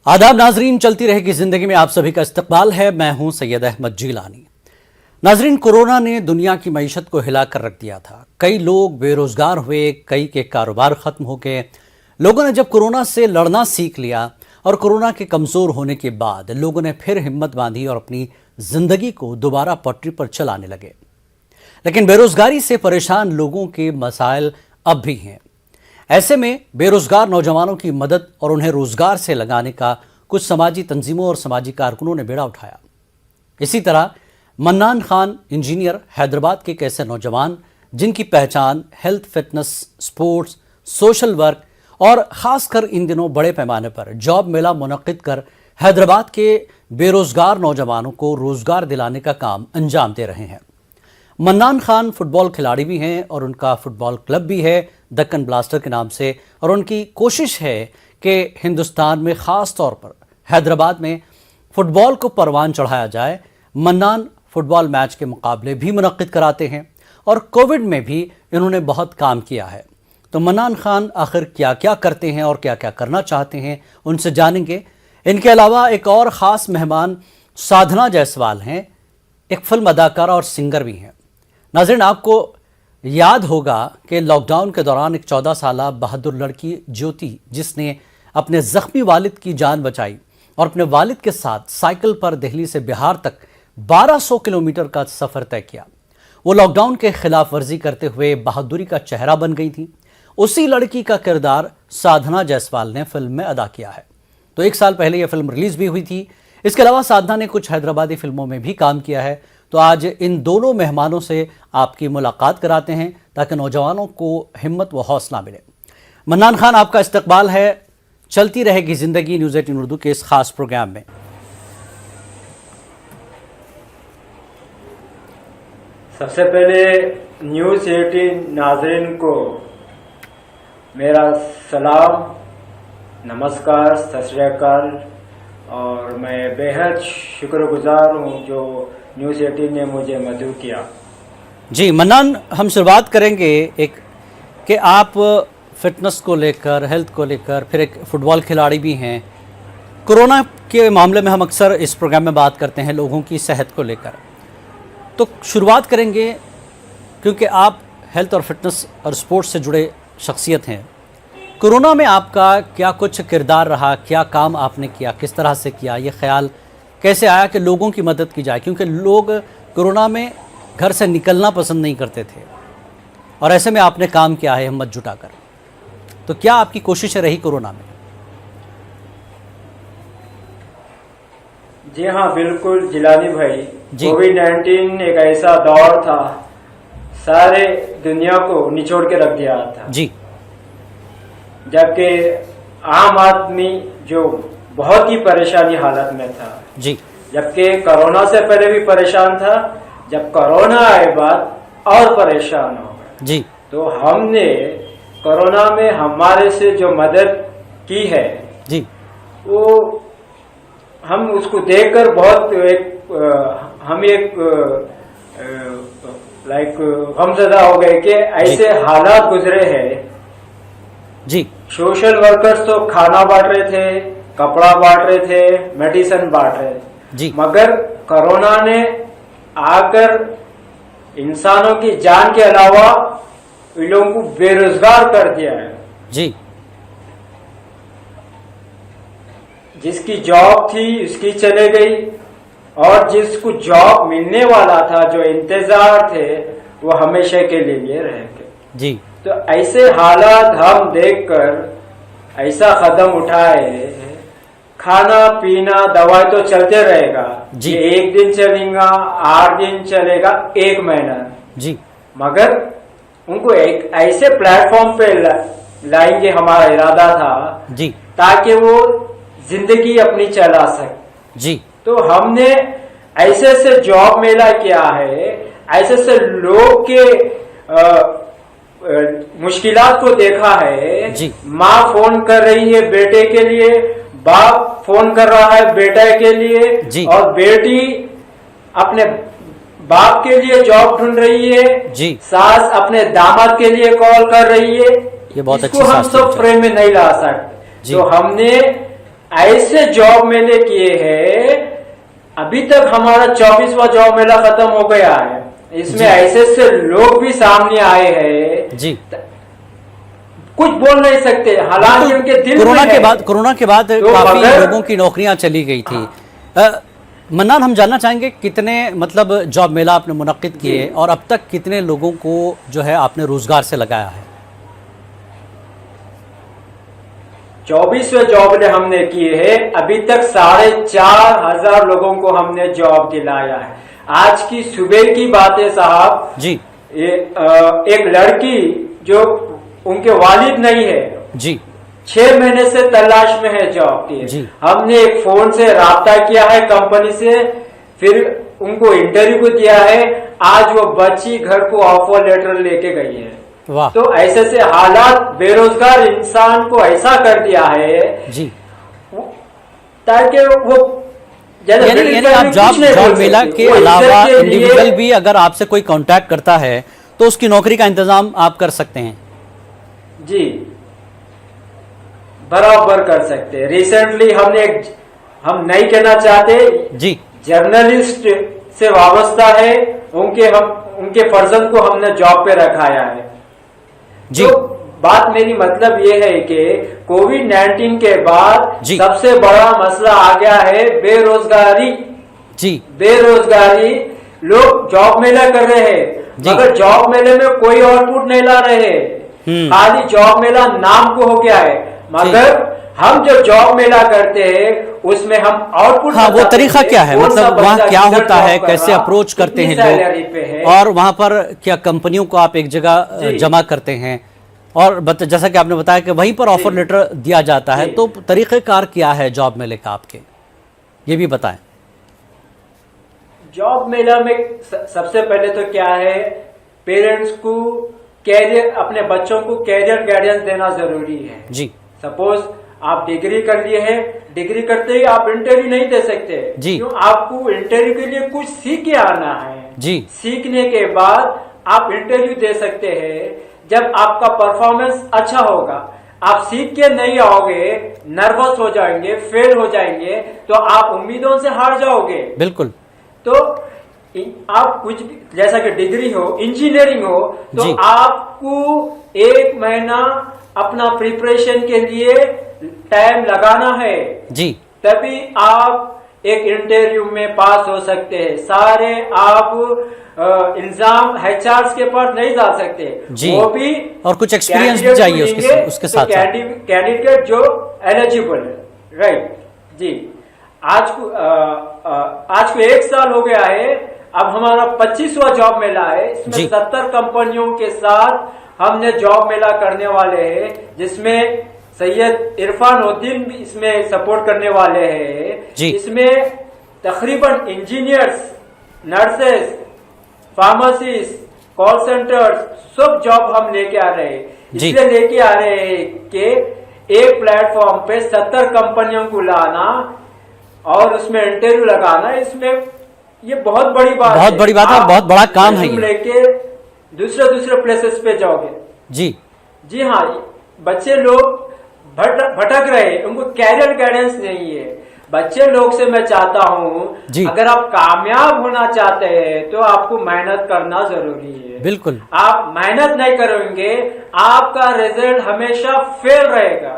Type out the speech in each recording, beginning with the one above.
आदाब नाजरीन, चलती रहेगी जिंदगी में आप सभी का इस्तकबाल है। मैं हूं सैयद अहमद जीलानी। नाजरीन, कोरोना ने दुनिया की मईशत को हिलाकर रख दिया था। कई लोग बेरोजगार हुए, कई के कारोबार खत्म हो गए। लोगों ने जब कोरोना से लड़ना सीख लिया और कोरोना के कमजोर होने के बाद लोगों ने फिर हिम्मत बांधी और अपनी जिंदगी को दोबारा पटरी पर चलाने लगे। लेकिन बेरोजगारी से परेशान लोगों के मसाइल अब भी हैं। ऐसे में बेरोजगार नौजवानों की मदद और उन्हें रोजगार से लगाने का कुछ समाजी तंजीमों और समाजी कारकुनों ने बेड़ा उठाया। इसी तरह मन्नान खान इंजीनियर हैदराबाद के एक ऐसे नौजवान जिनकी पहचान health, fitness, sports, social work और खासकर इन दिनों बड़े पैमाने पर जॉब मेला मुनक्किद कर हैदराबाद के बेरोजगार नौजवानों को रोजगार दिलाने का काम अंजाम दे रहे हैं। मन्नान खान फुटबॉल खिलाड़ी भी हैं और उनका फुटबॉल क्लब भी है दक्कन ब्लास्टर के नाम से, और उनकी कोशिश है कि हिंदुस्तान में ख़ास तौर पर हैदराबाद में फुटबॉल को परवान चढ़ाया जाए। मन्नान फुटबॉल मैच के मुकाबले भी मुनक्किद कराते हैं और कोविड में भी इन्होंने बहुत काम किया है। तो मन्नान खान आखिर क्या क्या करते हैं और क्या क्या करना चाहते हैं, उनसे जानेंगे। इनके अलावा एक और ख़ास मेहमान साधना जायसवाल हैं, एक फिल्म अदाकारा और सिंगर भी हैं। नाज़रीन, आपको याद होगा कि लॉकडाउन के दौरान एक 14 साला बहादुर लड़की ज्योति, जिसने अपने ज़ख्मी वालिद की जान बचाई और अपने वालिद के साथ साइकिल पर दिल्ली से बिहार तक 1200 किलोमीटर का सफ़र तय किया। वो लॉकडाउन के खिलाफ वर्जी करते हुए बहादुरी का चेहरा बन गई थी। उसी लड़की का किरदार साधना जायसवाल ने फिल्म में अदा किया है। तो 1 साल पहले यह फिल्म रिलीज़ भी हुई थी। इसके अलावा साधना ने कुछ हैदराबादी फिल्मों में भी काम किया है। तो आज इन दोनों मेहमानों से आपकी मुलाकात कराते हैं ताकि नौजवानों को हिम्मत व हौसला मिले। मन्नान खान, आपका इस्तकबाल है चलती रहेगी जिंदगी न्यूज़ 18 उर्दू के इस खास प्रोग्राम में। सबसे पहले न्यूज़ 18 नाजरीन को मेरा सलाम, नमस्कार, सत श्री अकाल। और मैं बेहद शुक्रगुजार हूँ जो न्यूज़ 18 ने मुझे मदऊ किया। जी मन्नान, हम शुरुआत करेंगे एक कि आप फिटनेस को लेकर, हेल्थ को लेकर, फिर एक फुटबॉल खिलाड़ी भी हैं। कोरोना के मामले में हम अक्सर इस प्रोग्राम में बात करते हैं लोगों की सेहत को लेकर। तो शुरुआत करेंगे क्योंकि आप हेल्थ और फिटनेस और स्पोर्ट्स से जुड़े शख्सियत हैं। कोरोना में आपका क्या कुछ किरदार रहा, क्या काम आपने किया, किस तरह से किया, ये ख्याल कैसे आया कि लोगों की मदद की जाए, क्योंकि लोग कोरोना में घर से निकलना पसंद नहीं करते थे और ऐसे में आपने काम किया है हिम्मत जुटाकर। तो क्या आपकी कोशिशें रही कोरोना में? जी हाँ, बिल्कुल जिलानी भाई। कोविड-19 एक ऐसा दौर था, सारे दुनिया को निचोड़ के रख दिया था जी। जबकि आम आदमी जो बहुत ही परेशानी हालत में था जी, जबकि कोरोना से पहले भी परेशान था, जब कोरोना आए बाद और परेशान हो गए जी। तो हमने कोरोना में हमारे से जो मदद की है जी, वो हम उसको देखकर बहुत हम एक गमज़दा हो गए कि ऐसे हालात गुजरे हैं जी। सोशल वर्कर्स तो खाना बांट रहे थे, कपड़ा बांट रहे थे, मेडिसिन बांट रहे थे जी। मगर कोरोना ने आकर इंसानों की जान के अलावा इन लोगों को बेरोजगार कर दिया है जी। जिसकी जॉब थी उसकी चले गई और जिसको जॉब मिलने वाला था, जो इंतजार थे, वो हमेशा के लिए रह गए जी। तो ऐसे हालात हम देखकर ऐसा कदम उठाए, खाना पीना दवाई तो चलते रहेगा जी। ये 1 दिन चलेगा, 8 दिन चलेगा, 1 महीना जी। मगर उनको एक ऐसे प्लेटफॉर्म पे लाएंगे, हमारा इरादा था जी, ताकि वो जिंदगी अपनी चला सके जी। तो हमने ऐसे ऐसे जॉब मेला किया है, ऐसे ऐसे लोग के मुश्किलात को देखा है जी। माँ फोन कर रही है बेटे के लिए, बाप फोन कर रहा है बेटे के लिए जी। और बेटी अपने बाप के लिए जॉब ढूंढ रही है जी। सास अपने दामाद के लिए कॉल कर रही है। ये बहुत इसको हम सब फ्रेम में नहीं ला सकते। तो हमने ऐसे जॉब मेले किए हैं, अभी तक हमारा 24वां जॉब मेला खत्म हो गया है। इसमें ऐसे लोग भी सामने आए हैं जी, कुछ बोल नहीं सकते, हालांकि उनके दिल में है। कोरोना के बाद तो काफी मगर- लोगों की नौकरियां चली गई थी। मन्नान, हम जानना चाहेंगे कितने मतलब जॉब मेला आपने मुनक्किद किए और अब तक कितने लोगों को जो है आपने रोजगार से लगाया है? 24वें जॉब मेले हमने किए हैं, अभी तक 4,500 लोगों को हमने जॉब दिलाया है। आज की सुबह की बात है साहब, जी एक लड़की जो उनके वालिद नहीं है, जी 6 महीने से तलाश में है जॉब की। जी। हमने एक फोन से राब्ता किया है कंपनी से, फिर उनको इंटरव्यू को दिया है। आज वो बच्ची घर को ऑफर लेटर लेके गई है। वाह तो ऐसे से हालात बेरोजगार इंसान को ऐसा कर दिया है जी। ताकि वो यानी आप जॉब मेला के अलावा इंडिविजुअल भी अगर आपसे कोई कांटेक्ट करता है तो उसकी नौकरी का इंतजाम आप कर सकते हैं? जी बराबर कर सकते हैं। रिसेंटली हम नहीं कहना चाहते, जी जर्नलिस्ट से वाबस्ता है, उनके फर्जंद को हमने जॉब पे रखाया है। जी। तो बात मेरी मतलब ये है कि कोविड-19 के बाद जी। सबसे बड़ा मसला आ गया है बेरोजगारी। जी बेरोजगारी, लोग जॉब मेला कर रहे हैं जी। मगर जॉब मेले में कोई आउटपुट नहीं ला रहे। खाली जॉब मेला नाम को हो गया है, मगर हम जो जॉब मेला करते हैं उसमें हम आउटपुट, हाँ, वो तरीका क्या है, मतलब वहाँ क्या होता है, कैसे अप्रोच करते हैं लोग, और वहाँ पर क्या कंपनियों को आप एक जगह जमा करते हैं, और जैसा कि आपने बताया कि वहीं पर ऑफर लेटर दिया जाता है, तो तरीक़ेकार क्या है जॉब मेले का आपके, ये भी बताएं। जॉब मेला में सबसे पहले तो क्या है, पेरेंट्स को कैरियर, अपने बच्चों को कैरियर गाइडेंस देना जरूरी है। जी। सपोज आप डिग्री कर लिए हैं, डिग्री करते ही आप इंटरव्यू नहीं दे सकते जी। क्यों? आपको इंटरव्यू के लिए कुछ सीख के आना है जी। सीखने के बाद आप इंटरव्यू दे सकते हैं। जब आपका परफॉर्मेंस अच्छा होगा, आप सीख के नहीं आओगे, नर्वस हो जाएंगे, फेल हो जाएंगे, तो आप उम्मीदों से हार जाओगे। बिल्कुल। तो आप कुछ भी, जैसा कि डिग्री हो, इंजीनियरिंग हो, तो जी। आपको 1 महीना अपना प्रिपरेशन के लिए टाइम लगाना है, जी। तभी आप एक इंटरव्यू में पास हो सकते हैं। सारे आप इल्जाम एचआर के पास नहीं जा सकते जी। वो भी, और कुछ एक्सपीरियंस भी चाहिए उसके साथ साथ। कैंडिडेट जो एलिजिबल है, राइट जी। आज को 1 साल हो गया है, अब हमारा 25वां जॉब मेला है। इसमें 70 कंपनियों के साथ हमने जॉब मेला करने वाले हैं, जिसमें सैयद इरफान उद्दीन भी इसमें सपोर्ट करने वाले हैं। इसमें तकरीबन engineers, nurses, pharmacist, call centres, सब जॉब हम लेके आ रहे हैं। इसलिए लेके आ रहे हैं कि एक प्लेटफॉर्म पे 70 कंपनियों को लाना और उसमें इंटरव्यू लगाना, इसमें ये बहुत बड़ी बात है। बहुत बड़ी बात है, बहुत बड़ा काम है। लेके दूसरे प्लेसेस पे जाओगे। जी हाँ, बच्चे लोग भटक रहे हैं, उनको कैरियर गाइडेंस नहीं है। बच्चे लोग से मैं चाहता हूँ, अगर आप कामयाब होना चाहते हैं तो आपको मेहनत करना जरूरी है। बिल्कुल। आप मेहनत नहीं करेंगे, आपका रिजल्ट हमेशा फेल रहेगा।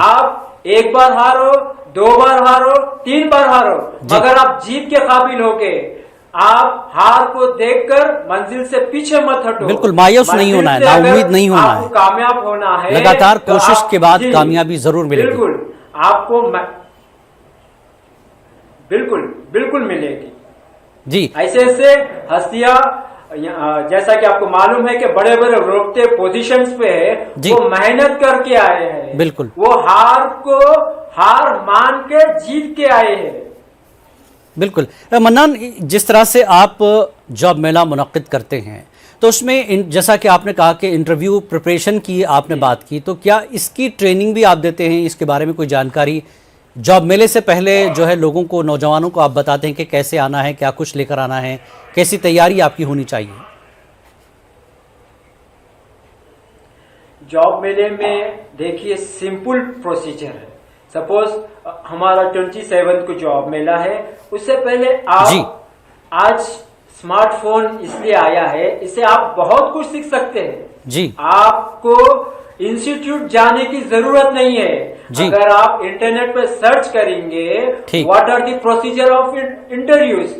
आप 1 बार हारो, 2 बार हारो, 3 बार हारो, मगर आप जीत के काबिल होगे। आप हार को देखकर मंजिल से पीछे मत हटो। बिल्कुल, मायूस नहीं होना है, नाउम्मीद नहीं होना है, कामयाब होना है। लगातार कोशिश के बाद कामयाबी जरूर मिलेगी। बिल्कुल आपको बिल्कुल मिलेगी जी। ऐसे हस्तियां, जैसा कि आपको मालूम है कि बड़े बड़े रोकते पोजीशंस पे है, वो मेहनत करके आए हैं। बिल्कुल। वो हार मान के जीत के आए हैं। बिल्कुल। मन्नान, जिस तरह से आप जॉब मेला मुनक्किद करते हैं, तो उसमें जैसा कि आपने कहा कि इंटरव्यू प्रिपरेशन की आपने बात की, तो क्या इसकी ट्रेनिंग भी आप देते हैं? इसके बारे में कोई जानकारी जॉब मेले से पहले जो है लोगों को, नौजवानों को आप बताते हैं कि कैसे आना है, क्या कुछ लेकर आना है, कैसी तैयारी आपकी होनी चाहिए? जॉब मेले में देखिए सिंपल प्रोसीजर है। सपोज हमारा 27 को जॉब मिला है, उससे पहले जी। आप आज स्मार्टफोन इसलिए आया है, इससे आप बहुत कुछ सीख सकते हैं जी। आपको इंस्टीट्यूट जाने की जरूरत नहीं है। जी। अगर आप इंटरनेट पर सर्च करेंगे ठीक। What are the procedure of interviews,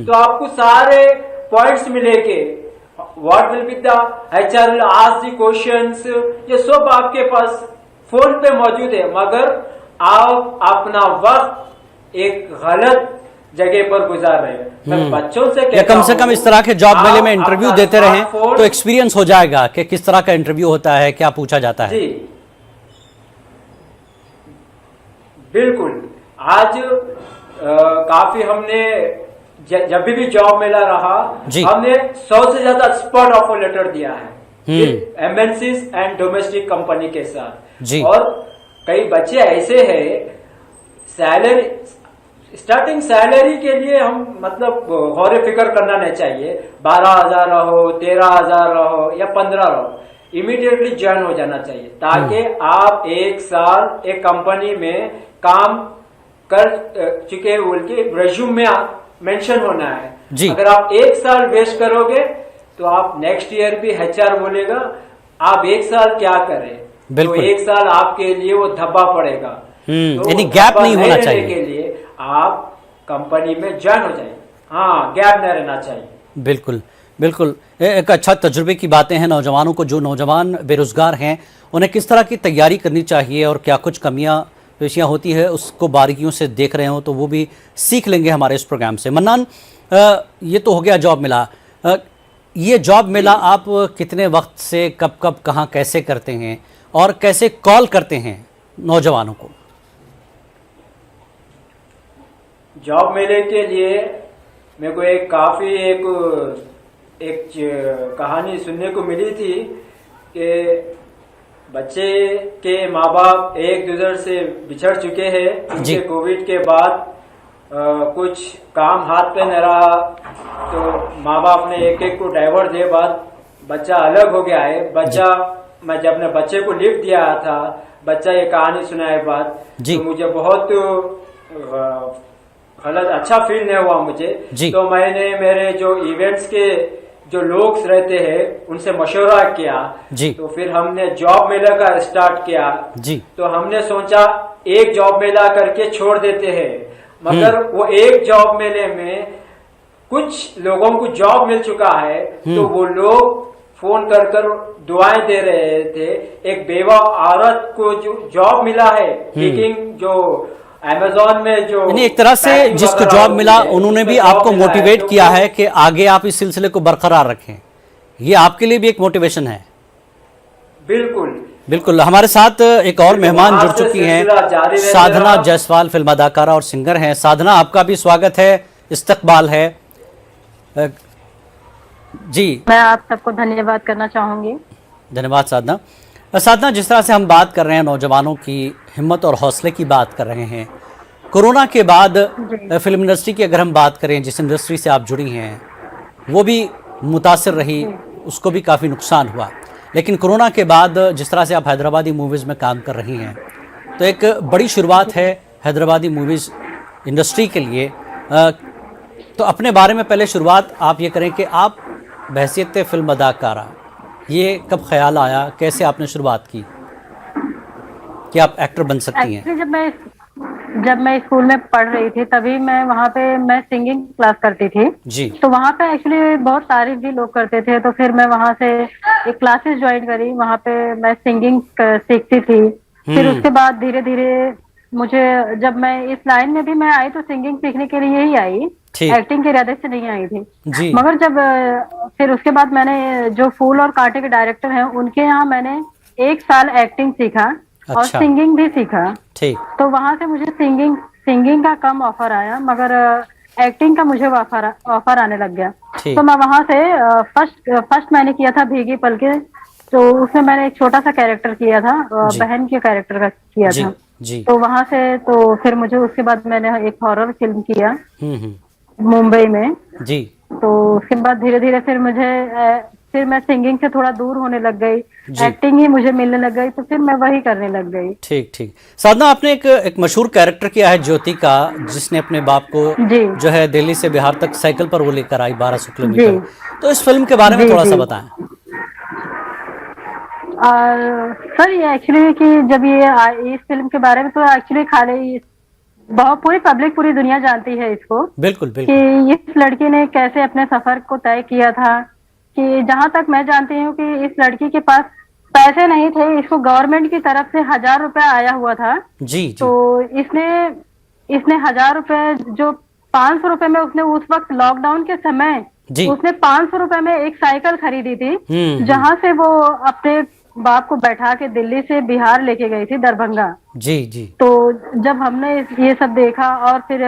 तो आपको सारे पॉइंट्स मिलेंगे। What will be the HR will ask the questions, ये सब आपके पास फोन पे मौजूद है। मगर आप अपना वक्त एक गलत जगह पर गुजार रहे हैं। मैं बच्चों से या कम से कम इस तरह के जॉब मेले में इंटरव्यू देते रहें तो एक्सपीरियंस हो जाएगा कि किस तरह का इंटरव्यू होता है, क्या पूछा जाता है। जी बिल्कुल। आज काफी हमने जब भी जॉब मेला रहा, हमने 100 से ज्यादा एक्सपर्ट ऑफर लेटर दिया है MNCs एंड डोमेस्टिक कंपनी के साथ जी। और कई बच्चे ऐसे हैं सैलरी स्टार्टिंग सैलरी के लिए हम मतलब गौर फिक्र करना नहीं चाहिए। 12,000 रहो, 13,000 रहो या 15 रहो, इमीडिएटली ज्वाइन हो जाना चाहिए ताकि आप एक साल एक कंपनी में काम कर चुके बोल के रेज्यूम में मेंशन होना है जी। अगर आप एक साल वेस्ट करोगे तो आप नेक्स्ट ईयर भी HR बोलेगा आप एक साल क्या करें, तो एक साल आपके लिए वो धब्बा पड़ेगा। तो यानी गैप नहीं होना चाहिए के लिए आप कंपनी में ज्वाइन हो जाए। हाँ, गैप नहीं रहना चाहिए। बिल्कुल बिल्कुल, एक अच्छा तजुर्बे की बातें हैं। नौजवानों को, जो नौजवान बेरोजगार हैं, उन्हें किस तरह की तैयारी करनी चाहिए और क्या कुछ कमियां पेशियां होती है उसको बारीकियों से देख रहे हो तो वो भी सीख लेंगे हमारे इस प्रोग्राम से। मन्नान, ये तो हो गया जॉब मिला। ये जॉब मिला आप कितने वक्त से कब कब कहाँ कैसे करते हैं और कैसे कॉल करते हैं नौजवानों को? जॉब मेले के लिए मेरे को एक कहानी सुनने को मिली थी कि बच्चे के माँ बाप एक दूसरे से बिछड़ चुके हैं उनके कोविड के बाद कुछ काम हाथ पे न रहा तो माँ बाप ने एक एक को डाइवर्स दे बाद बच्चा अलग हो गया है। मैं जब अपने बच्चे को लिफ्ट दिया था, बच्चा ये कहानी सुनाए बाद तो मुझे बहुत गलत अच्छा फील नहीं हुआ मुझे। तो मैंने मेरे जो इवेंट्स के जो लोग रहते हैं उनसे मशवरा किया तो फिर हमने जॉब मेला का स्टार्ट किया। तो हमने सोचा एक जॉब मेला करके छोड़ देते हैं, मगर वो एक जॉब मेले में कुछ लोगों को जॉब मिल चुका है तो वो लोग फोन कर दुआएं दे रहे थे। एक बेवा औरत को जो जॉब मिला है टीचिंग, जो अमेज़न में जो एक तरह से जिसको जॉब मिला उन्होंने भी आपको मोटिवेट किया है कि आगे आप इस सिलसिले को बरकरार रखें। ये आपके लिए भी एक मोटिवेशन है। बिल्कुल बिल्कुल। हमारे साथ एक और मेहमान जुड़ चुकी हैं, साधना जायसवाल फिल्म अदाकारा और सिंगर हैं। साधना, आपका भी स्वागत है, इस्तकबाल है जी। मैं आप सबको धन्यवाद करना चाहूंगी। धन्यवाद साधना। साधना, जिस तरह से हम बात कर रहे हैं, नौजवानों की हिम्मत और हौसले की बात कर रहे हैं, कोरोना के बाद फिल्म इंडस्ट्री की अगर हम बात करें, जिस इंडस्ट्री से आप जुड़ी हैं वो भी मुतासिर रही, उसको भी काफ़ी नुकसान हुआ। लेकिन कोरोना के बाद जिस तरह से आप हैदराबादी मूवीज़ में काम कर रही हैं तो एक बड़ी शुरुआत है हैदराबादी मूवीज़ इंडस्ट्री के लिए। तो अपने बारे में पहले शुरुआत आप ये करें कि आप बहैसियत फिल्म अदाकारा, ये कब ख्याल आया, कैसे आपने शुरुआत की कि आप एक्टर बन सकती हैं? जब मैं स्कूल में पढ़ रही थी तभी वहाँ पे मैं सिंगिंग क्लास करती थी जी। तो वहाँ पे एक्चुअली बहुत तारीफ भी लोग करते थे, तो फिर मैं वहाँ से एक क्लासेस ज्वाइन करी। वहाँ पे मैं सिंगिंग सीखती थी। फिर उसके बाद धीरे धीरे मुझे, जब मैं इस लाइन में भी मैं आई तो सिंगिंग सीखने के लिए ही आई, एक्टिंग के इरादे से नहीं आई थी। मगर जब फिर उसके बाद मैंने जो फूल और कांटे के डायरेक्टर हैं उनके यहाँ मैंने 1 साल एक्टिंग सीखा और सिंगिंग भी सीखा। तो वहां से मुझे सिंगिंग का कम ऑफर आया, मगर एक्टिंग का मुझे ऑफर आने लग गया। तो मैं वहां से फर्स्ट मैंने किया था भीगी पलके, तो उसमें मैंने एक छोटा सा कैरेक्टर किया था, बहन के कैरेक्टर का किया था। तो वहां से तो फिर मुझे उसके बाद मैंने एक हॉरर फिल्म किया मुंबई में जी। तो उसके बाद धीरे धीरे फिर मुझे फिर मैं सिंगिंग से थोड़ा दूर होने लग गई, जी। एक्टिंग ही मुझे मिलने लग गई, तो फिर मैं वही करने लग गई। ठीक ठीक। साधना, आपने एक मशहूर कैरेक्टर किया है ज्योति का, जिसने अपने बाप को जी जो है दिल्ली से बिहार तक साइकिल पर वो लेकर आई 1200 जी किलोमीटर। तो इस फिल्म के बारे में जी थोड़ा सा जी। बताएं। और सर ये एक्चुअली कि जब इस फिल्म के बारे में तो एक्चुअली खाली बहुत पूरी पब्लिक, पूरी दुनिया जानती है इसको, बिल्कुल कि बिल्कुल। इस लड़की ने कैसे अपने सफर को तय किया था। कि जहां तक मैं जानती हूँ कि इस लड़की के पास पैसे नहीं थे, इसको गवर्नमेंट की तरफ से 1000 रुपया आया हुआ था। जी जी तो इसने इसने 1000 रुपये जो 500 रुपये में उसने उस वक्त लॉकडाउन के समय जी। उसने 500 रुपये में एक साइकिल खरीदी थी, हम्म। जहां से वो अपने बाप को बैठा के दिल्ली से बिहार लेके गई थी, दरभंगा। जी जी तो जब हमने ये सब देखा, और फिर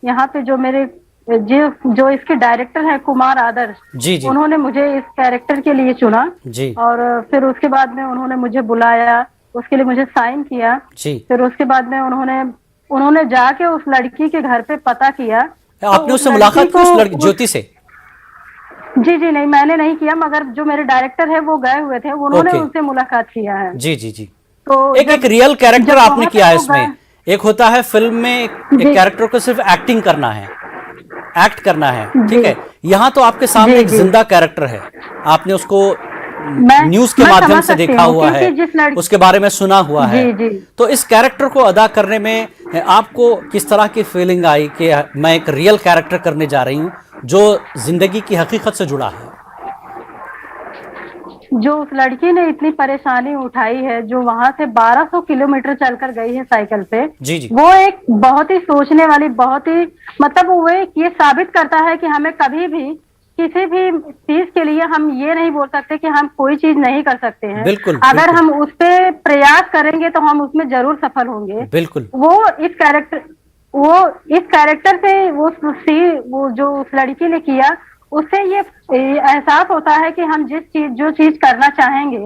यहाँ पे जो मेरे जो इसके डायरेक्टर है कुमार आदर्श, जी जी उन्होंने मुझे इस कैरेक्टर के लिए चुना। जी और फिर उसके बाद में उन्होंने मुझे बुलाया, उसके लिए मुझे साइन किया। जी। फिर उसके बाद में उन्होंने जाके उस लड़की के घर पे पता किया। तो आपने उस उससे लड़की मुलाकात की, को उस ज्योति से? जी जी नहीं, मैंने नहीं किया, मगर जो मेरे डायरेक्टर है वो गए हुए थे, उन्होंने ओके। उनसे मुलाकात किया है। जी जी जी। तो एक रियल कैरेक्टर जब आपने वहाँ किया है पे वो इसमें। गए- एक होता है फिल्म में एक जी। कैरेक्टर को सिर्फ एक्टिंग करना है, एक्ट करना है, ठीक जी। है। यहाँ तो आपके सामने जी, एक जी। जिंदा कैरेक्टर है, आपने उसको मैं न्यूज के मैं माध्यम समझ से सकती देखा हूँ, हुआ है, क्योंकि जिस लड़की उसके बारे में सुना हुआ है। जी जी तो इस कैरेक्टर को अदा करने में आपको किस तरह की फीलिंग आई कि मैं एक रियल कैरेक्टर करने जा रही हूँ जो जिंदगी की हकीकत से जुड़ा है? जो उस लड़की ने इतनी परेशानी उठाई है, जो वहां से 1200 किलोमीटर चलकर गई है साइकिल पे, जी जी वो एक बहुत ही सोचने वाली, बहुत ही मतलब वो ये साबित करता है कि हमें कभी भी किसी भी चीज के लिए हम ये नहीं बोल सकते कि हम कोई चीज नहीं कर सकते हैं। बिल्कुल, अगर बिल्कुल। हम उस पे प्रयास करेंगे तो हम उसमें जरूर सफल होंगे। बिल्कुल वो इस कैरेक्टर से वो जो उस लड़की ने किया, उससे ये एहसास होता है कि हम जो चीज करना चाहेंगे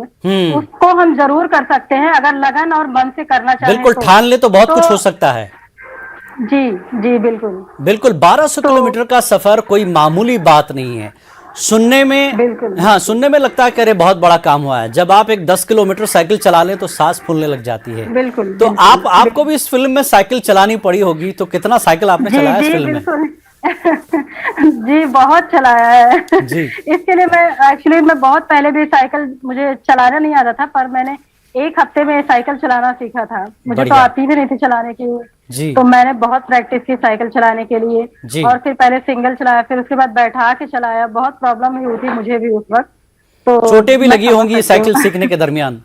उसको हम जरूर कर सकते हैं, अगर लगन और मन से करना चाहें। बिल्कुल, ठान ले तो बहुत कुछ हो सकता है। जी जी बिल्कुल बिल्कुल। 1200 किलोमीटर का सफर कोई मामूली बात नहीं है। सुनने में, बिल्कुल। हाँ, सुनने में लगता है कि अरे बहुत बड़ा काम हुआ है। जब आप एक 10 किलोमीटर साइकिल चला लें तो सांस फूलने लग जाती है। बिल्कुल। तो बिल्कुल, आपको भी इस फिल्म में साइकिल चलानी पड़ी होगी, तो कितना साइकिल आपने जी चलाया इस जी फिल्म में? बिल्कुल जी बहुत चलाया है जी। इसके लिए मैं बहुत पहले भी साइकिल मुझे चलाना नहीं आता था, पर मैंने 1 हफ्ते में साइकिल चलाना सीखा था। मुझे तो बढ़िया। आती भी नहीं थी चलाने की। जी तो मैंने बहुत प्रैक्टिस की साइकिल चलाने के लिए। जी। और फिर पहले सिंगल चलाया, फिर उसके बाद बैठा के चलाया। बहुत प्रॉब्लम हुई थी मुझे भी उस वक्त। तो चोटें भी मैं लगी समझ होंगी सकती साइकिल हूँ। सीखने के दरमियान?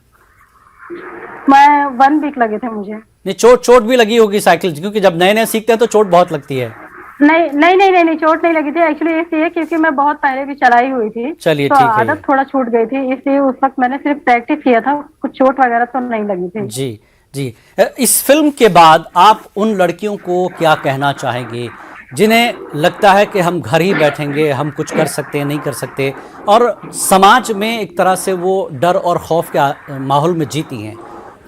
मैं 1 वीक लगे थे मुझे। नहीं, चोट भी लगी होगी साइकिल, क्योंकि जब नए नए सीखते हैं तो चोट बहुत लगती है। नहीं, चोट नहीं लगी थी एक्चुअली, इसलिए क्योंकि मैं बहुत पहले भी चलाई हुई थी। चलिए, तो ठीक है। आदत थोड़ा छूट गई थी, इसलिए उस वक्त मैंने सिर्फ प्रैक्टिस किया था, कुछ चोट वगैरह तो नहीं लगी थी। जी जी। इस फिल्म के बाद आप उन लड़कियों को क्या कहना चाहेंगे जिन्हें लगता है कि हम घर ही बैठेंगे, हम कुछ कर सकते हैं, नहीं कर सकते, और समाज में एक तरह से वो डर और खौफ के माहौल में जीती हैं?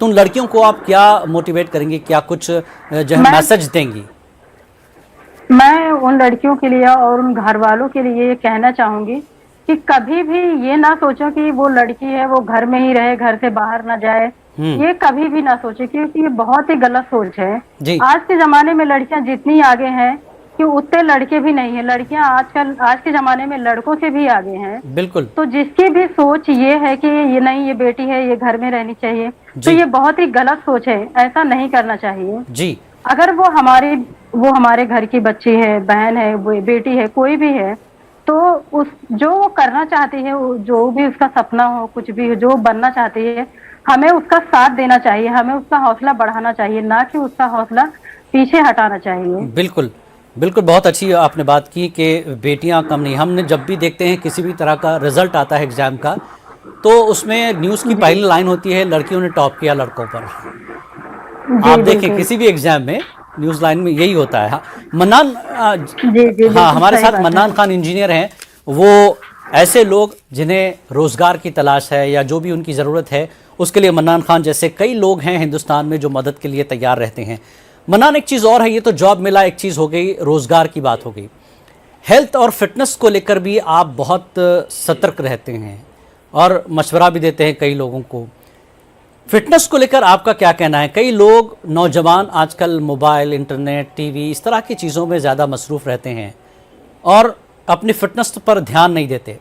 तो उन लड़कियों को आप क्या मोटिवेट करेंगे, क्या कुछ जो है मैसेज देंगी? मैं उन लड़कियों के लिए और उन घर वालों के लिए ये कहना चाहूंगी कि कभी भी ये ना सोचो कि वो लड़की है वो घर में ही रहे, घर से बाहर ना जाए। ये कभी भी ना सोचे, क्योंकि ये बहुत ही गलत सोच है। जी। आज के जमाने में लड़कियां जितनी आगे हैं कि उतने लड़के भी नहीं है। लड़कियां आज के जमाने में लड़कों से भी आगे हैं। बिल्कुल। तो जिसकी भी सोच ये है कि ये नहीं, ये बेटी है, ये घर में रहनी चाहिए, तो ये बहुत ही गलत सोच है। ऐसा नहीं करना चाहिए। जी। अगर वो हमारे घर की बच्ची है, बहन है, बेटी है, कोई भी है, तो जो वो करना चाहती है, जो भी उसका सपना हो, कुछ भी जो बनना चाहती है, हमें उसका साथ देना चाहिए, हमें उसका हौसला बढ़ाना चाहिए, ना कि उसका हौसला पीछे हटाना चाहिए। बिल्कुल बिल्कुल, बहुत अच्छी आपने बात की कि बेटियां कम नहीं। हमने जब भी देखते हैं किसी भी तरह का रिजल्ट आता है एग्जाम का, तो उसमें न्यूज़ की पहली लाइन होती है लड़कियों ने टॉप किया लड़कों पर। आप देखें किसी भी एग्जाम में न्यूज़ लाइन में यही होता है। मन्नान, हाँ, हमारे साथ मन्नान खान इंजीनियर हैं। वो ऐसे लोग जिन्हें रोजगार की तलाश है या जो भी उनकी ज़रूरत है, उसके लिए मन्नान खान जैसे कई लोग हैं हिंदुस्तान में जो मदद के लिए तैयार रहते हैं। मन्नान, एक चीज़ और है, ये तो जॉब मिला एक चीज़ हो गई, रोजगार की बात हो गई, हेल्थ और फिटनेस को लेकर भी आप बहुत सतर्क रहते हैं। और मशवरा भी देते हैं कई लोगों को। फिटनेस को लेकर आपका क्या कहना है? कई लोग नौजवान आजकल मोबाइल, इंटरनेट, टीवी इस तरह की चीज़ों में ज़्यादा मसरूफ़ रहते हैं और अपनी फिटनेस पर ध्यान नहीं देते,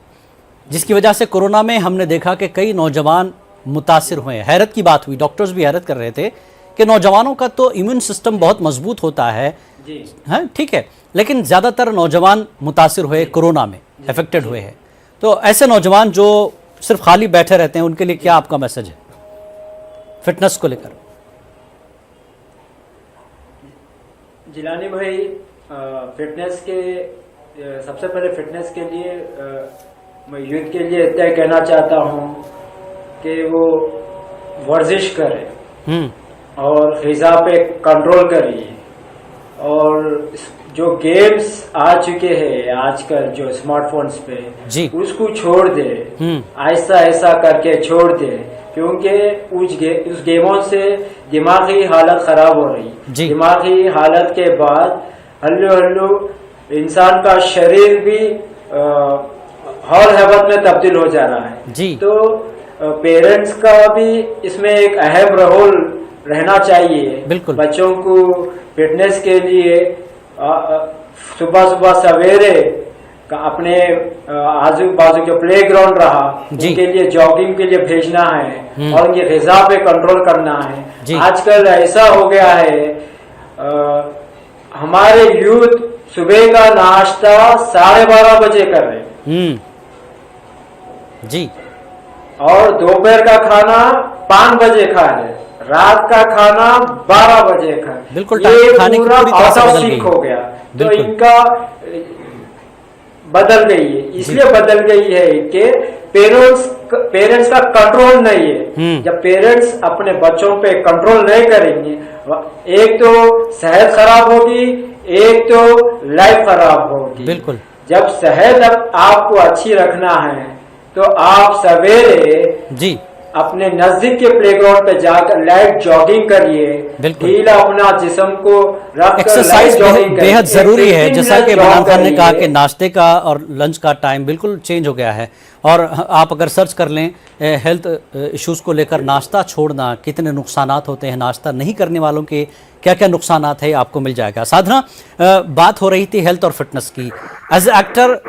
जिसकी वजह से कोरोना में हमने देखा कि कई नौजवान मुतासिर हुए। हैरत की बात हुई, डॉक्टर्स भी हैरत कर रहे थे कि नौजवानों का तो इम्यून सिस्टम बहुत मजबूत होता है, हैं, ठीक है, लेकिन ज़्यादातर नौजवान मुतासिर हुए, कोरोना में अफेक्टेड हुए हैं। तो ऐसे नौजवान जो सिर्फ खाली बैठे रहते हैं, उनके लिए क्या आपका मैसेज है फिटनेस को लेकर? जिलानी भाई, फिटनेस के सबसे पहले फिटनेस के लिए मैं यूथ के लिए इतना कहना चाहता हूँ कि वो वर्जिश करे और ग़िज़ा पे कंट्रोल करिए, और जो गेम्स आ चुके हैं आजकल जो स्मार्टफोन्स पे जी, उसको छोड़ दे, ऐसा ऐसा करके छोड़ दे, क्योंकि उस गेमों से दिमागी हालत खराब हो रही। दिमागी हालत के बाद हल्लू हल्लू इंसान का शरीर भी हौल हवत में तब्दील हो जा रहा है जी। तो पेरेंट्स का भी इसमें एक अहम रोल रहना चाहिए। बिल्कुल। बच्चों को फिटनेस के लिए सुबह सुबह सवेरे का अपने आजू बाजू जो प्ले ग्राउंड रहा उनके लिए जॉगिंग के लिए भेजना है और उनकी ग़िज़ा पे कंट्रोल करना है। आजकल ऐसा हो गया है, हमारे यूथ सुबह का नाश्ता 12:30 बजे कर रहे जी, और दोपहर का खाना 5 बजे खा रहे, रात का खाना 12 बजे खा। बिल्कुल, ये खाने की पूरा पूरी तरह से आउट ऑफ बदल सिंक गई। हो गया। तो बिल्कुल। इनका बदल गई है, इसलिए बदल गई है कि पेरेंट्स का कंट्रोल नहीं है। जब पेरेंट्स अपने बच्चों पे कंट्रोल नहीं करेंगे, एक तो सेहत खराब होगी, एक तो लाइफ खराब होगी। बिल्कुल। जब सेहत आपको अच्छी रखना है तो आप सवेरे जी अपने नजदीक के प्लेग्राउंड पे जाकर लाइट जॉगिंग करिए, ढीला अपना जिस्म को रखकर एक्सरसाइज बेहद जरूरी है। जैसा कि इमरान खान ने कहा कि नाश्ते का और लंच का टाइम बिल्कुल चेंज हो गया है, और आप अगर सर्च कर लें हेल्थ इश्यूज़ को लेकर, नाश्ता छोड़ना कितने नुकसानात होते हैं, नाश्ता नहीं करने वालों के क्या क्या नुकसानात है, आपको मिल जाएगा। साधना, बात हो रही थी हेल्थ और फिटनेस की। एज एक्टर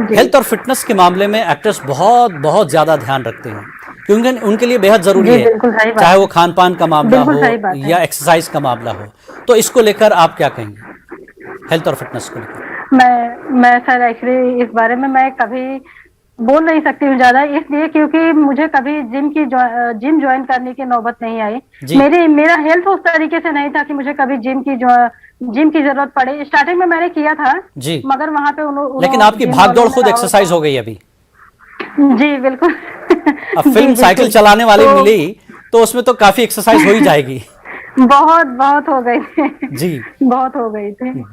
हेल्थ और फिटनेस के मामले में एक्टर्स बहुत बहुत ज़्यादा ध्यान रखते हैं, क्योंकि उनके लिए बेहद ज़रूरी है, चाहे वो खान पान का मामला हो या एक्सरसाइज का मामला हो। तो इसको लेकर आप क्या कहेंगे, हेल्थ और फिटनेस को लेकर? मैं सर एक्चुअली इस बारे में मैं कभी बोल नहीं सकती हूँ ज़्यादा, इसलिए क्योंकि मुझे कभी जिम ज्वाइन करने की नौबत नहीं आई। मेरा हेल्थ उस तरीके से नहीं था कि मुझे कभी जिम की जरूरत पड़े। स्टार्टिंग में मैंने किया था जी, मगर वहाँ पे लेकिन आपकी भागदौड़ खुद एक्सरसाइज हो गई अभी। जी बिल्कुल। अब फिल्म साइकिल चलाने वाली मिली तो उसमें तो काफी एक्सरसाइज हो ही जाएगी। बहुत हो गई थी जी, बहुत हो गई थी।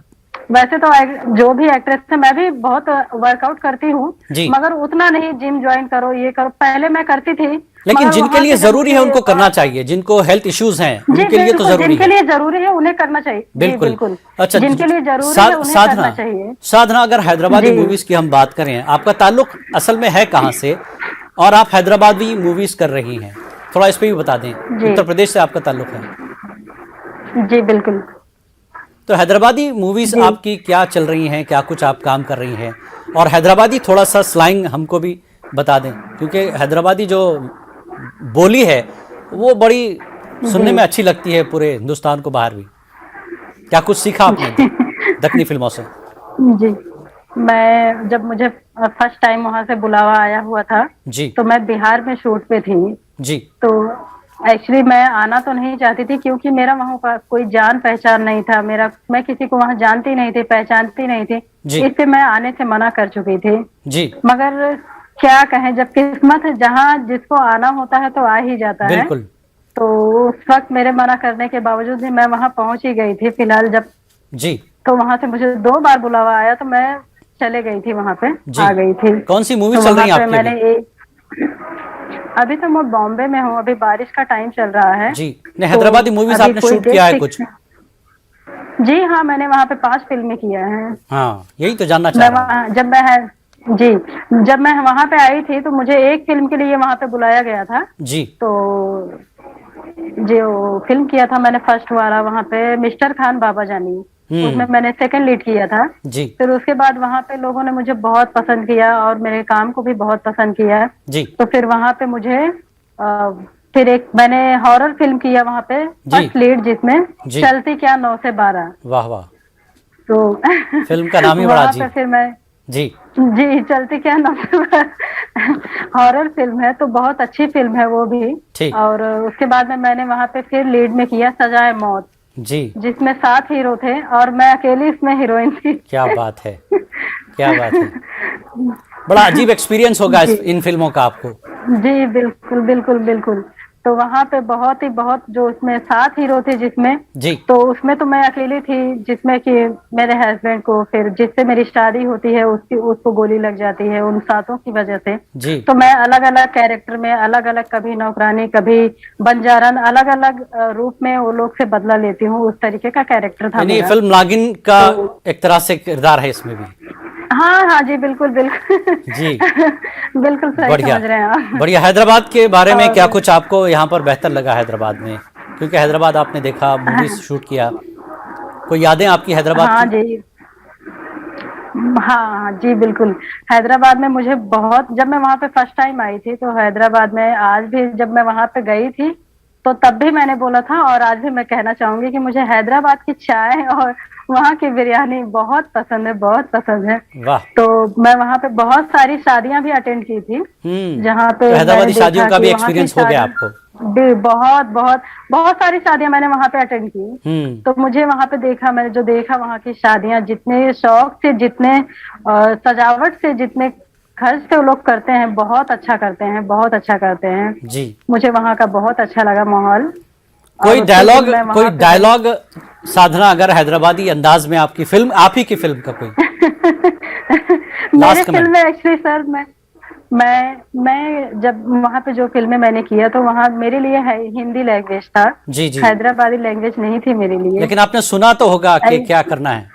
वैसे तो जो भी एक्ट्रेस है, मैं भी बहुत वर्कआउट करती हूँ, मगर उतना नहीं जिम ज्वाइन करो ये करो, पहले मैं करती थी। लेकिन जिनके लिए जरूरी है उनको करना चाहिए, जिनको हेल्थ इश्यूज हैं उनके लिए तो जरूरी है। जिनके लिए जरूरी है उन्हें करना चाहिए। बिल्कुल। अच्छा, जिनके लिए जरूरी है उन्हें करना चाहिए। साधना, अगर हैदराबादी मूवीज की हम बात करें, आपका ताल्लुक असल में है कहाँ से, और आप हैदराबादी मूवीज कर रही हैं, थोड़ा इस पे भी बता दें। उत्तर प्रदेश से आपका ताल्लुक है? जी बिल्कुल। तो हैदराबादी मूवीज आपकी क्या चल रही हैं, क्या कुछ आप काम कर रही हैं, और हैदराबादी थोड़ा सा स्लैंग हमको भी बता दें, क्योंकि हैदराबादी जो बोली है वो बड़ी सुनने में अच्छी लगती है पूरे हिंदुस्तान को, बाहर भी। क्या कुछ सीखा आपने दक्षिणी फिल्मों से? जी, मैं जब मुझे फर्स्ट टाइम वहाँ से बुलावा आया हुआ था जी, तो मैं बिहार में शूट पे थी जी। तो एक्चुअली मैं आना तो नहीं चाहती थी, क्योंकि मेरा वहाँ का कोई जान पहचान नहीं था, मैं किसी को वहाँ जानती नहीं थी, पहचानती नहीं थी, इससे मैं आने से मना कर चुकी थी जी। मगर क्या कहें, जब किस्मत जहाँ जिसको आना होता है तो आ ही जाता है। तो उस वक्त मेरे मना करने के बावजूद भी मैं वहाँ पहुंच ही गई थी। फिलहाल जब जी, तो वहाँ से मुझे 2 बार बुलावा आया तो मैं चले गई थी, वहाँ पे आ गई थी। कौन सी मूवी चल रही है आपकी? मैंने अभी तो मैं बॉम्बे में हूँ, अभी बारिश का टाइम चल रहा है जी। हैदराबादी मूवीज आपने शूट किया है कुछ? जी हाँ, मैंने वहाँ पे 5 फिल्में किया है। हाँ, यही तो जानना चाह रहा हूं। जी, जब मैं वहां पे आई थी तो मुझे एक फिल्म के लिए वहां पे बुलाया गया था। जी। तो जो फिल्म किया था मैंने फर्स्ट वाला वहां पे मिस्टर खान बाबा जानी, उसमें मैंने सेकंड लीड किया था। जी। फिर उसके बाद वहां पे लोगों ने मुझे बहुत पसंद किया और मेरे काम को भी बहुत पसंद किया। जी। तो फिर वहां पे मुझे फिर एक मैंने हॉरर फिल्म किया वहां पे जी। फर्स्ट लीड, जिसमें जी। चलती क्या 9 से 12। वाह वाह, तो फिल्म का नाम ही बड़ा वहां अजीब। पे फिर मैं जी। जी चलती क्या 9 से 12 हॉरर फिल्म है, तो बहुत अच्छी फिल्म है वो भी। ठीक। और उसके बाद में मैंने वहां पे फिर लीड में किया सजाए मौत, जी। जिसमें 7 हीरो थे और मैं अकेली इसमें हीरोइन थी। क्या बात है, क्या बात है। बड़ा अजीब एक्सपीरियंस होगा इन फिल्मों का आपको। जी बिल्कुल बिल्कुल बिल्कुल। तो वहां पे बहुत ही बहुत जो उसमें 7 हीरो थे जिसमें, जी। तो उसमें तो मैं अकेली थी, जिसमें कि मेरे हस्बैंड को फिर जिससे मेरी शादी होती है उसको गोली लग जाती है उन 7 की वजह से। जी। तो मैं अलग अलग कैरेक्टर में अलग अलग, कभी नौकरानी कभी बंजारन, अलग अलग रूप में वो लोग से बदला लेती हूँ। उस तरीके का कैरेक्टर था यानी मेरा। फिल्म नागिन का तो एक तरह से किरदार है इसमें भी। हाँ हाँ जी बिल्कुल बिल्कुल जी। बिल्कुल सही बढ़िया, समझ रहे हैं आप। बढ़िया। हैदराबाद के बारे में क्या और कुछ आपको यहाँ पर बेहतर लगा हैदराबाद में? क्योंकि हैदराबाद आपने देखा, मूवीज शूट किया, कोई यादें आपकी हैदराबाद हाँ की? जी, हाँ हाँ जी बिल्कुल। हैदराबाद में मुझे बहुत, जब मैं वहां पे फर्स्ट टाइम आई थी तो हैदराबाद में, आज भी जब मैं वहां पे गई थी तो तब भी मैंने बोला था और आज भी मैं कहना चाहूंगी कि मुझे हैदराबाद की चाय और वहाँ की बिरयानी बहुत पसंद है, बहुत पसंद है। वाह। तो मैं वहां पे बहुत सारी शादियां भी अटेंड की थी, जहाँ तो पे मैंने हैदराबादी देखा शादियों का कि भी वहाँ की एक्सपीरियंस हो गया आपको? बहुत बहुत बहुत सारी शादियां मैंने वहां पे अटेंड की। तो मुझे वहां पे देखा, मैंने जो देखा वहां की शादियां, जितने शौक से, जितने सजावट से, जितने खर्च से वो लोग करते हैं, बहुत अच्छा करते हैं, बहुत अच्छा करते हैं। जी। मुझे वहां का बहुत अच्छा लगा माहौल। कोई और उसके डायलॉग, फिर मैं कोई वहां पे डायलॉग साधना, अगर हैदराबादी अंदाज में आपकी फिल्म, आप ही की फिल्म का कोई मेरे लास्ट फिल्म कमेंट? में एक्चुअली सर, मैं जब वहां पे जो फिल्में मैंने किया तो वहां मेरे लिए हिंदी लैंग्वेज था। जी। जी। हैदराबादी लैंग्वेज नहीं थी मेरे लिए। लेकिन आपने सुना तो होगा कि क्या करना है।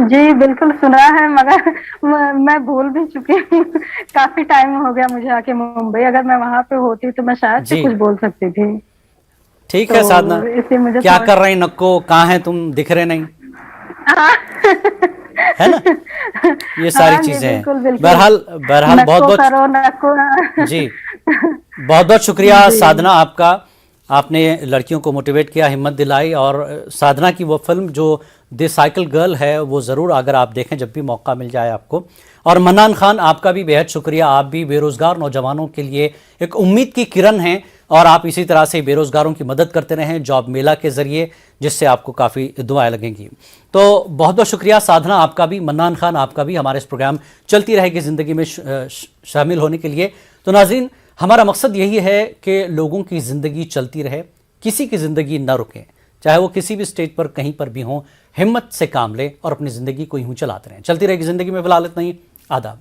जी बिल्कुल सुना है, मगर मैं भूल भी चुकी हूँ। काफी टाइम हो गया मुझे आके मुंबई। अगर मैं वहां पे होती तो मैं शायद से जी। कुछ बोल सकती थी। ठीक तो है साधना, इसलिए मुझे क्या थोड़ा कर रही नक्को, कहाँ है तुम, दिख रहे नहीं, है ना? ये सारी हाँ जी चीजें हैं। बिल्कुल बिल्कुल। बहरहाल, बहरहाल बहुत नक्को बहुत करो नक्को। जी, बहुत बहुत शुक्रिया जी साधना आपका। आपने लड़कियों को मोटिवेट किया, हिम्मत दिलाई, और साधना की वो फिल्म जो द साइकिल गर्ल है वो ज़रूर अगर आप देखें जब भी मौका मिल जाए आपको। और मन्नान खान, आपका भी बेहद शुक्रिया। आप भी बेरोज़गार नौजवानों के लिए एक उम्मीद की किरण हैं और आप इसी तरह से बेरोज़गारों की मदद करते रहें जॉब मेला के ज़रिए, जिससे आपको काफ़ी दुआएं लगेंगी। तो बहुत बहुत शुक्रिया साधना आपका भी, मन्नान खान आपका भी, हमारे इस प्रोग्राम चलती रहेगी ज़िंदगी में शामिल होने के लिए। तो नाज़रीन, हमारा मकसद यही है कि लोगों की ज़िंदगी चलती रहे, किसी की ज़िंदगी न रुके, चाहे वो किसी भी स्टेज पर कहीं पर भी हों। हिम्मत से काम लें और अपनी ज़िंदगी को यूं चलाते रहें। चलती रहेगी ज़िंदगी में। फिलहाल इतना ही। आदाब।